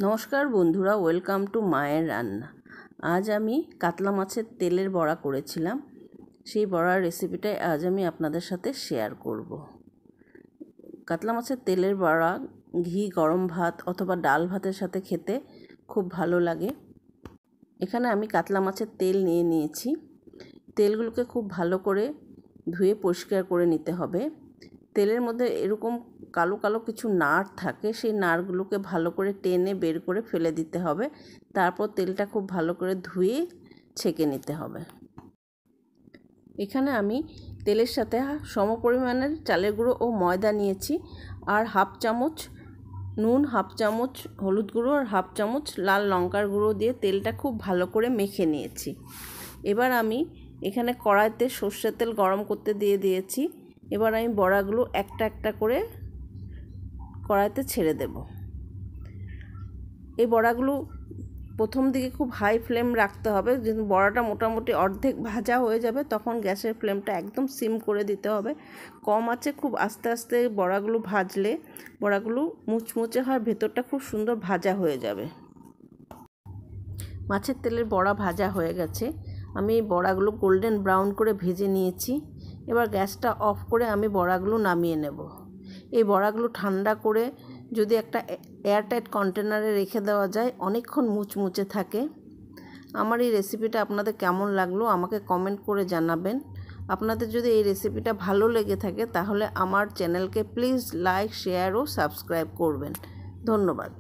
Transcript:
নমস্কার বন্ধুরা, welcome to মায়ের রান্না। আজ আমি কাতলা মাছের তেলের বড়া করেছিলাম। সেই বড়ার রেসিপিটাই আজ আমি আপনাদের সাথে শেয়ার করব। কাতলা মাছের তেলের বড়া ঘি গরম ভাত অথবা ডাল ভাতের সাথে খেতে খুব ভালো লাগে। এখানে আমি কাতলা মাছের তেল নিয়ে নিয়েছি। তেলগুলোকে খুব ভালো করে ধুয়ে পরিষ্কার করে নিতে হবে। তেলের মধ্যে এরকম কালো কালো কিছু নাড় থাকে, সেই নাড়গুলোকে ভালো করে টেনে বের করে ফেলে দিতে হবে। তারপর তেলটা খুব ভালো করে ধুয়ে ছেঁকে নিতে হবে। এখানে আমি তেলের সাথে সমপরিমাণের চালের গুঁড়ো ও ময়দা নিয়েছি, আর হাফ চামচ নুন, হাফ চামচ হলুদ গুঁড়ো আর হাফ চামচ লাল লঙ্কার গুঁড়ো দিয়ে তেলটা খুব ভালো করে মেখে নিয়েছি। এবার আমি এখানে কড়াইতে সর্ষের তেল গরম করতে দিয়ে দিয়েছি। এবার আমি বড়াগুলো একটা একটা করে কড়াইতে ছেড়ে দেব। এই বড়াগুলো প্রথম দিকে খুব হাই ফ্লেম রাখতে হবে। যখন বড়াটা মোটামুটি অর্ধেক ভাজা হয়ে যাবে তখন গ্যাসের ফ্লেমটা একদম সিম করে দিতে হবে। কম আঁচে খুব আস্তে আস্তে বড়াগুলো ভাজলে বড়াগুলো মুচমুচে হয়, ভেতরটা খুব সুন্দর ভাজা হয়ে যাবে। মাছের তেলের বড়া ভাজা হয়ে গেছে। আমি এই বড়াগুলো গোল্ডেন ব্রাউন করে ভেজে নিয়েছি। এবার গ্যাসটা অফ করে আমি বড়াগুলো নামিয়ে নেব। এই বড়াগুলো ঠান্ডা করে যদি একটা এয়ারটাইট কন্টেনারে রেখে দেওয়া যায় অনেকক্ষণ মুচমুচে থাকে। আমার এই রেসিপিটা আপনাদের কেমন লাগলো আমাকে কমেন্ট করে জানাবেন। আপনাদের যদি এই রেসিপিটা ভালো লেগে থাকে তাহলে আমার চ্যানেলকে প্লিজ লাইক, শেয়ার ও সাবস্ক্রাইব করবেন। ধন্যবাদ।